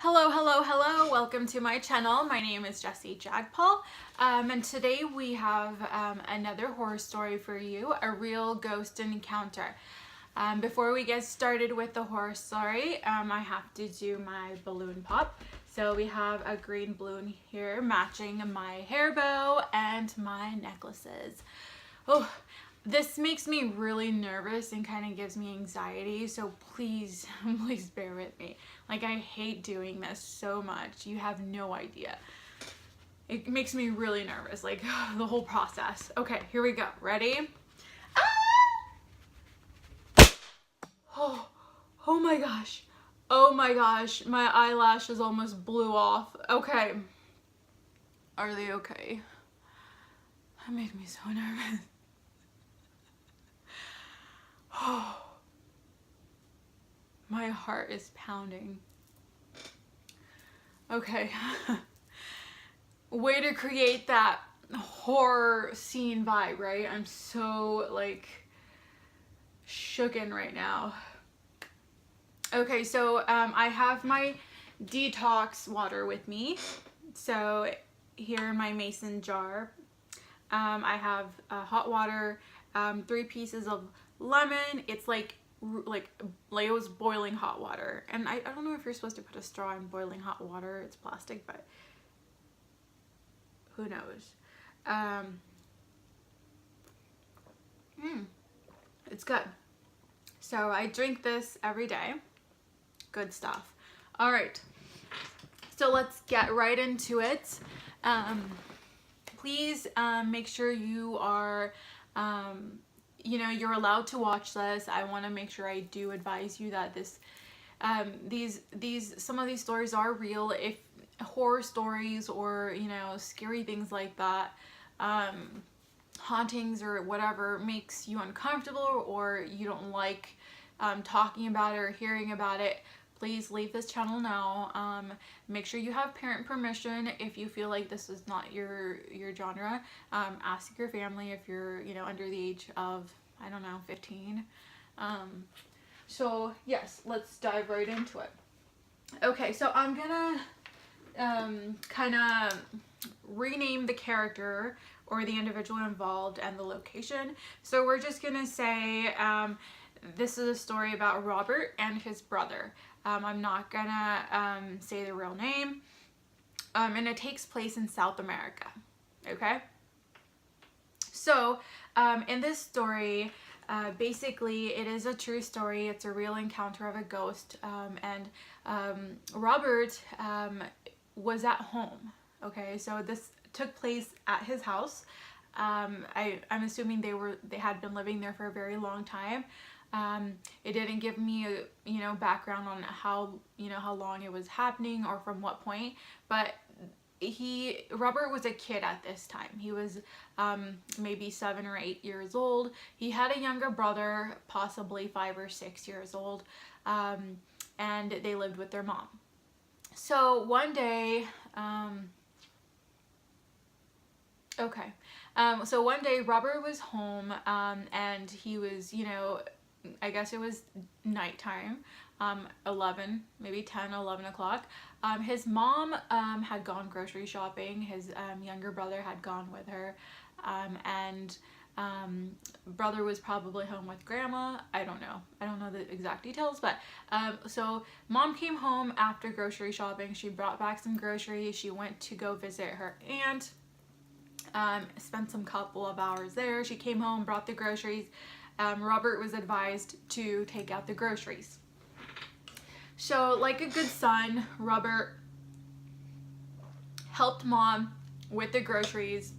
Hello, hello, hello. Welcome to my channel. My name is Jessie Jagpal, and today we have another horror story for you, a real ghost encounter. Before we get started with the horror story, I have to do my balloon pop. So we have a green balloon here matching my hair bow and my necklaces. Oh, this makes me really nervous and kind of gives me anxiety, so please, please bear with me. Like, I hate doing this so much. You have no idea. It makes me really nervous, like, the whole process. Okay, here we go. Ready? Ah! Oh my gosh. Oh my gosh, my eyelashes almost blew off. Okay. Are they okay? That made me so nervous. Oh, my heart is pounding. Okay. Way to create that horror scene vibe, right? I'm so like shooken right now. Okay, so I have my detox water with me. So here in my mason jar, I have hot water, 3 pieces of lemon. It's like Leo's boiling hot water, and I don't know if you're supposed to put a straw in boiling hot water. It's plastic, but who knows. It's good. So I drink this every day. Good stuff. All right, so let's get right into it. Please make sure you are you're allowed to watch this. I want to make sure I do advise you that this some of these stories are real. If horror stories or scary things like that, hauntings or whatever makes you uncomfortable or you don't like talking about it or hearing about it, please leave this channel now. Make sure you have parent permission if you feel like this is not your genre. Ask your family if you're under the age of, I don't know, 15. So yes, let's dive right into it. Okay, so I'm gonna kind of rename the character or the individual involved and the location. So we're just gonna say this is a story about Robert and his brother. I'm not gonna say the real name, and it takes place in South America. Okay, so in this story, basically it is a true story. It's a real encounter of a ghost, and Robert was at home. Okay, so this took place at his house. I'm assuming they had been living there for a very long time. It didn't give me a background on how long it was happening or from what point, but Robert was a kid at this time. He was maybe 7 or 8 years old. He had a younger brother, possibly 5 or 6 years old, and they lived with their mom. So one day, so one day Robert was home, and he was, I guess it was nighttime, 11, maybe 10, 11 o'clock. His mom had gone grocery shopping. His younger brother had gone with her, and brother was probably home with grandma. I don't know the exact details, but so mom came home after grocery shopping. She brought back some groceries. She went to go visit her aunt, spent some couple of hours there. She came home, brought the groceries. Robert was advised to take out the groceries. So like a good son, Robert helped mom with the groceries,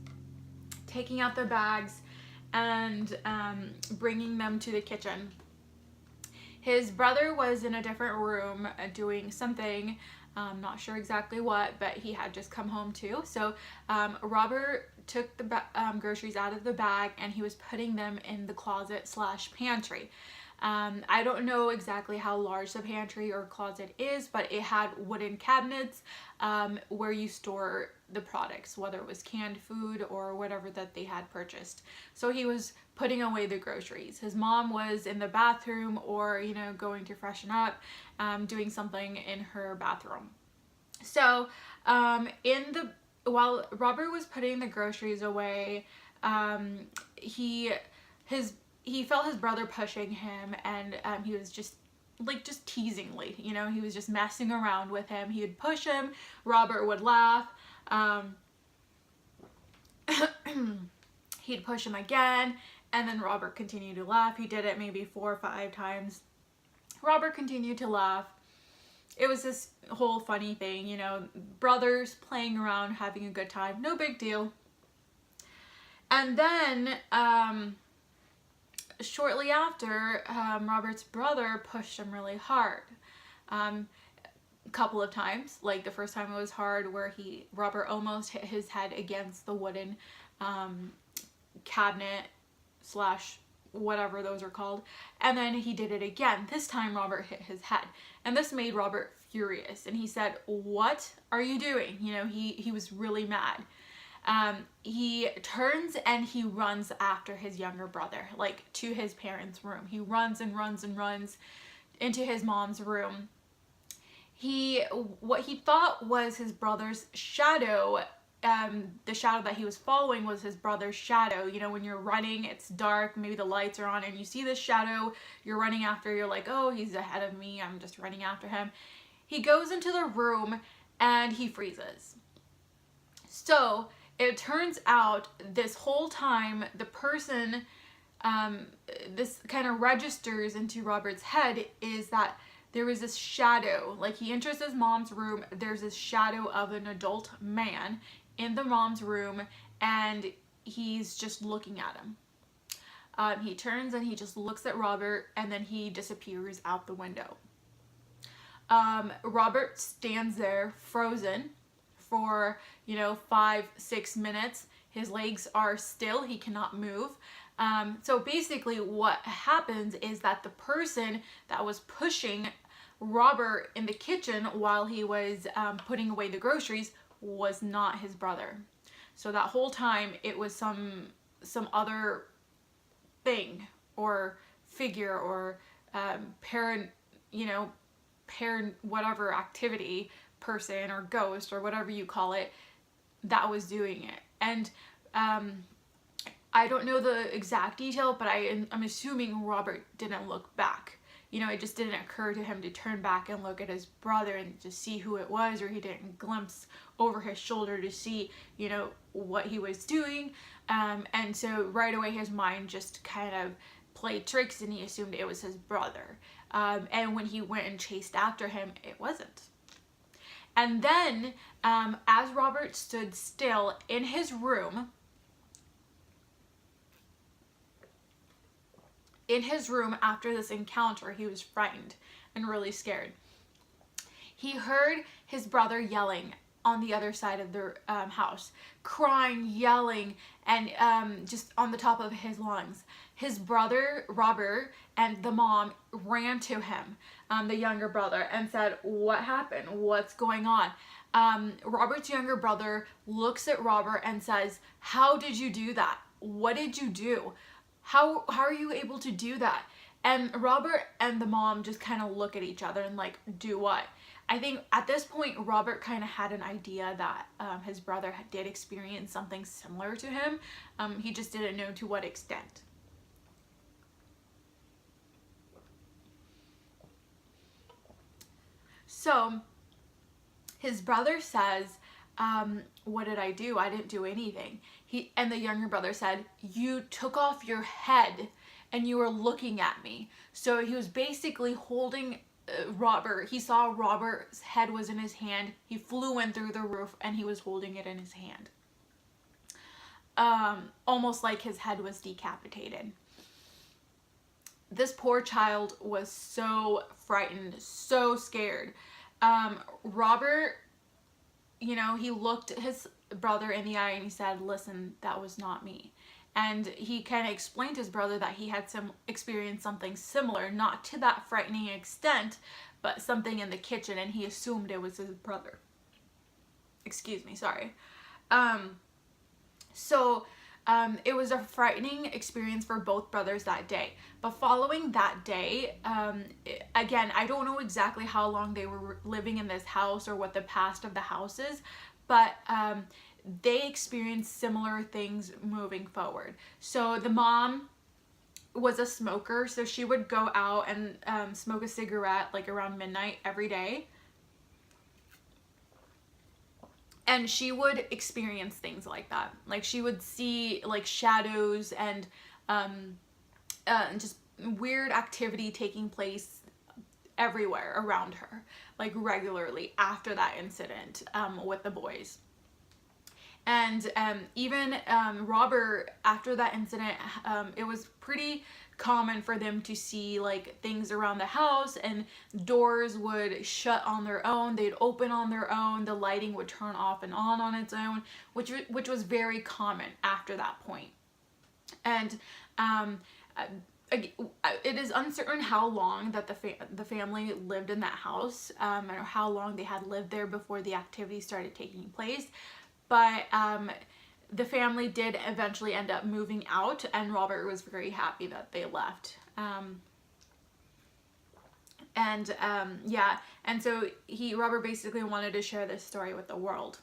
taking out the bags and bringing them to the kitchen. His brother was in a different room doing something, not sure exactly what, but he had just come home too. So Robert took the groceries out of the bag and he was putting them in the closet / pantry. I don't know exactly how large the pantry or closet is, but it had wooden cabinets where you store the products, whether it was canned food or whatever that they had purchased. So he was putting away the groceries. His mom was in the bathroom or, going to freshen up, doing something in her bathroom. So, while Robert was putting the groceries away, he felt his brother pushing him, and he was just teasingly, he was just messing around with him. He would push him, Robert would laugh. He'd push him again, and then Robert continued to laugh. He did it maybe 4 or 5 times. Robert continued to laugh. It was this whole funny thing, brothers playing around, having a good time, no big deal. And then, shortly after, Robert's brother pushed him really hard. A couple of times. Like, the first time it was hard, where Robert almost hit his head against the wooden cabinet / whatever those are called, and then he did it again. This time Robert hit his head, and this made Robert furious, and he said, "What are you doing?" He was really mad. He turns and he runs after his younger brother, like to his parents' room. He runs and runs and runs into his mom's room. What he thought was his brother's shadow. The shadow that he was following was his brother's shadow. When you're running, it's dark, maybe the lights are on, and you see this shadow you're running after, you're like, oh, he's ahead of me, I'm just running after him. He goes into the room and he freezes. So it turns out this whole time, the person, this kind of registers into Robert's head, is that there was this shadow. Like, he enters his mom's room, there's this shadow of an adult man in the mom's room, and he's just looking at him. He turns and he just looks at Robert, and then he disappears out the window. Robert stands there frozen for 5-6 minutes. His legs are still, he cannot move. So basically what happens is that the person that was pushing Robert in the kitchen while he was putting away the groceries was not his brother. So that whole time it was some other thing or figure or parent whatever activity, person or ghost or whatever you call it, that was doing it. And I don't know the exact detail, but I'm assuming Robert didn't look back. It just didn't occur to him to turn back and look at his brother and to see who it was, or he didn't glimpse over his shoulder to see, what he was doing. And so right away his mind just kind of played tricks, and he assumed it was his brother. And when he went and chased after him, it wasn't. And then, as Robert stood still in his room, after this encounter, he was frightened and really scared. He heard his brother yelling on the other side of the house, crying, yelling, and just on the top of his lungs. His brother, Robert, and the mom ran to him, the younger brother, and said, "What happened? What's going on?" Robert's younger brother looks at Robert and says, "How did you do that? What did you do? How are you able to do that?" And Robert and the mom just kind of look at each other and like, do what? I think at this point, Robert kind of had an idea that his brother did experience something similar to him. He just didn't know to what extent. So his brother says, "What did I do? I didn't do anything." And the younger brother said, "You took off your head and you were looking at me." So he was basically holding Robert. He saw Robert's head was in his hand. He flew in through the roof and he was holding it in his hand. Almost like his head was decapitated. This poor child was so frightened, so scared. Robert, he looked his brother in the eye and he said, "Listen, that was not me." And he kind of explained to his brother that he had experienced something similar, not to that frightening extent, but something in the kitchen, and he assumed it was his brother. Excuse me, sorry. So It was a frightening experience for both brothers that day. But following that day, again, I don't know exactly how long they were living in this house or what the past of the house is, but they experienced similar things moving forward. So the mom was a smoker, so she would go out and smoke a cigarette like around midnight every day. And she would experience things like that. Like she would see like shadows and just weird activity taking place everywhere around her, like regularly after that incident with the boys. And even Robert, after that incident, it was pretty common for them to see like things around the house, and doors would shut on their own, they'd open on their own, the lighting would turn off and on its own, which was very common after that point. And it is uncertain how long that the family lived in that house, or how long they had lived there before the activity started taking place. But the family did eventually end up moving out, and Robert was very happy that they left. Yeah, and so Robert basically wanted to share this story with the world.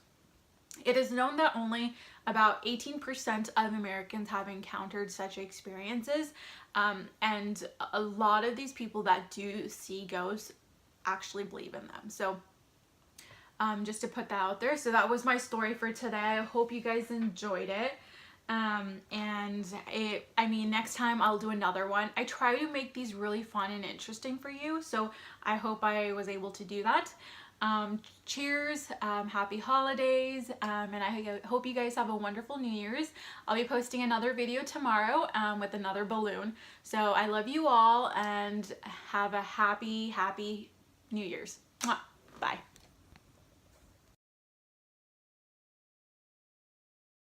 It is known that only about 18% of Americans have encountered such experiences, and a lot of these people that do see ghosts actually believe in them. So just to put that out there. So that was my story for today. I hope you guys enjoyed it. I mean, next time I'll do another one. I try to make these really fun and interesting for you, so I hope I was able to do that. Cheers, happy holidays, and I hope you guys have a wonderful New Year's. I'll be posting another video tomorrow with another balloon. So I love you all, and have a happy New Year's. Mwah. Bye.